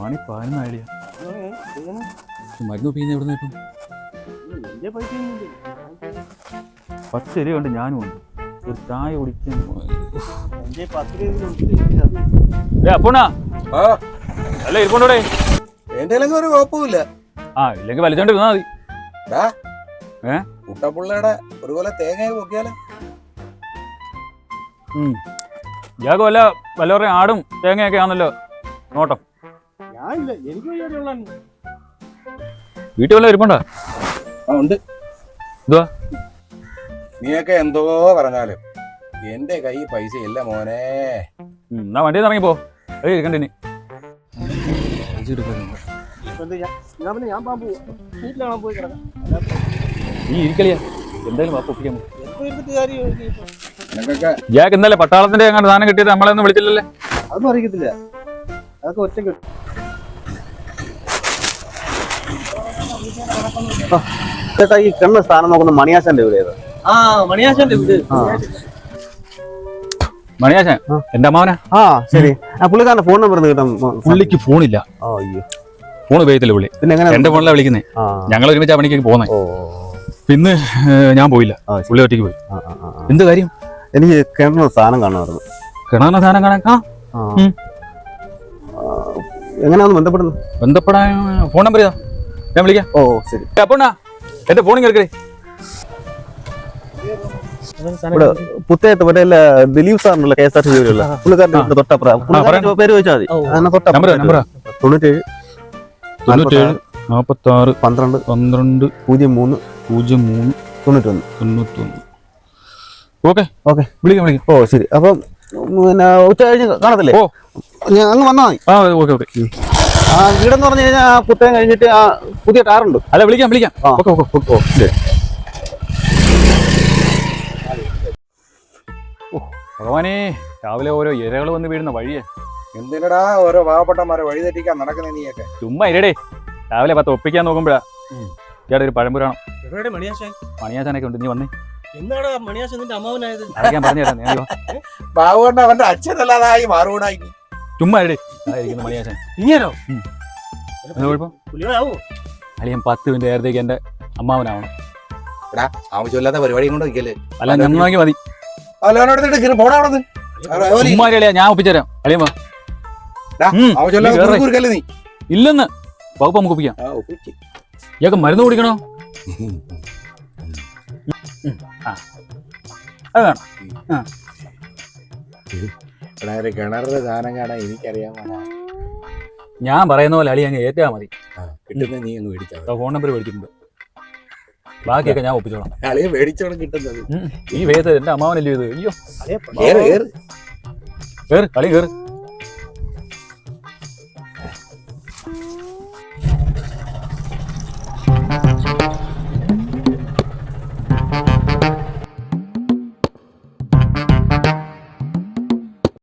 മണി 11 മരുന്ന് ഒപ്പിക്കുന്ന എവിടെ നിന്ന് ഇപ്പം 10 രൂപ ഉണ്ട്. ഞാനും ഉണ്ട് ഒരു ചായ കുടിക്കാൻ. അല്ല ഇരിപ്പുണ്ടോടെ എന്റെ ഒരു കുഴപ്പമില്ല. ആ ഇല്ലെങ്കിൽ വലിച്ചോണ്ട് ഇരുന്നാ മതി. കുട്ടപ്പുള്ളയുടെ ഒരു പോലെ തേങ്ങ പൊക്കിയാലേ ഇയാൾക്ക് വല്ലവരുടെ ആടും തേങ്ങയൊക്കെ ആണല്ലോ നോട്ടം. വീട്ടിൽ വല്ല ഇരിപ്പുണ്ടോ? ഉണ്ട്. എന്തുവാ നീയൊക്കെ എന്തോ പറഞ്ഞാലും എന്റെ കൈ പൈസ ഇല്ല മോനെ. എന്നാ വണ്ടിയിൽ ഇറങ്ങിപ്പോ. ഇരിക്കണ്ടേ നീ ഇരിക്കളിയാ എന്തായാലും ഒപ്പിക്കാൻ. ഇയാൾക്ക് എന്തായാലും പട്ടാളത്തിന്റെ എങ്ങനെ സാധനം കിട്ടിയിട്ട് നമ്മളെ ഒന്നും വിളിച്ചില്ലല്ലേ? അതൊന്നും അറിയത്തില്ല. അതൊക്കെ ഒറ്റക്ക് ചേട്ടാ ഈ കണ്ണ സ്ഥാനം നോക്കുന്ന മണിയാശാന്റെ വീട് ഏതാ? മണിയാശാന്റെ വീട്. മണിയാശാൻ എന്റെ അമ്മാവനാ. ശരി. പുള്ളിക്കാരന്റെ ഫോൺ നമ്പർ കിട്ടാം. പുള്ളിക്ക് ഫോണില്ല. അയ്യോ ഫോൺ ഉപയോഗിത്തില്ല പുള്ളി. പിന്നെ എന്റെ ഫോണിലാണ് വിളിക്കുന്നേ. ഞങ്ങൾ ഒരുമിച്ച് പണിക്ക് പോന്നെ. പിന്നെ ഞാൻ പോയില്ല, പുള്ളി ഒറ്റയ്ക്ക് പോയി. എന്ത് കാര്യം? എനിക്ക് കിണറിന് സാധനം കാണുമായിരുന്നു. കിണറിന് സാധനം കാണാൻ എങ്ങനെയാന്ന് ബന്ധപ്പെടാൻ ഫോൺ നമ്പർ ചെയ്താ ഞാൻ വിളിക്കാം. ശരി. അപ്പോണാ എന്റെ ഫോണിൽ കേൾക്കേ. ഇവിടെ പുത്തേട്ട് മറ്റേ ദിലീപ് സാറിനുള്ള KSRTC ജോലിയുള്ള പുള്ളിക്കാരന്റെ തൊട്ടപ്പുറം പേര് ചോദിച്ചാൽ മതി. 97 46 12 03 03 91. ഓക്കെ വിളിക്കാം. ശരി. അപ്പം പിന്നെ ഉച്ച കഴിഞ്ഞ് കാണത്തില്ലേ? ഞാൻ അങ്ങ് വന്നാൽ മതി. ഓക്കെ വീടെന്ന് പറഞ്ഞു കഴിഞ്ഞാൽ പുത്തേം കഴിഞ്ഞിട്ട് പുതിയ ടാറുണ്ട്. അല്ല വിളിക്കാം. ശരി. ഭഗവാനേ, രാവിലെ ഓരോ ഇരകൾ വന്ന് വീഴുന്ന വഴിയെ. എന്തിനടാ ഓരോ പാവപ്പെട്ടമാരെ വഴി തെറ്റിക്കാൻ നടക്കുന്ന നീയൊക്കെ? ചുമ്മാ ഇരടേ. രാവിലെ 10 ഒപ്പിക്കാൻ നോക്കുമ്പോഴാ ഇയാടെ ഒരു പഴംപുരാണം. മണിയാശാനൊക്കെ ഉണ്ട്. നീ വന്നേ. അതൊക്കെ ഞാൻ പറഞ്ഞുതരാം. ബാബുകൊണ്ട് അവന്റെ അച്ഛനല്ലാതായി മാറുകൂടായി. ചുമ്മാ ഇരടേ ആയിരിക്കുന്നു മണിയാശാൻ. ഇങ്ങനോ കുഴപ്പം? അളിയൻ 10 മിനിറ്റ് നേരത്തേക്ക് എന്റെ അമ്മാവനാവണം. ആവശ്യമില്ലാത്ത പരിപാടി കൊണ്ട് വയ്ക്കല്ലേ. അല്ല ഞങ്ങൾ മതി. ഞാൻ ഒപ്പിച്ചേരാം. അളിയമ്മ ഇല്ലെന്ന് വകുപ്പ് നമുക്ക് ഒപ്പിക്കാം. ഇയാൾക്ക് മരുന്ന് കുടിക്കണോ? അത് വേണം. കിണറിന്റെ സാധനം കാണാൻ എനിക്കറിയാൻ. ഞാൻ പറയുന്ന പോലെ അളി അങ്ങ് ഏറ്റാ മതി. കിട്ടുന്ന നീ അങ്ങ് മേടിച്ചാ. ഫോൺ നമ്പർ മേടിച്ചിട്ടുണ്ട്. ബാക്കിയൊക്കെ ഞാൻ ഒപ്പിച്ചോളാം. അളിയെ മേടിച്ചോളം കിട്ടുന്നത് ഈ വേദ എന്റെ അമ്മാവനല്ലേ ഇത്. അയ്യോ കേറ് കേറ് കളി കേറ്.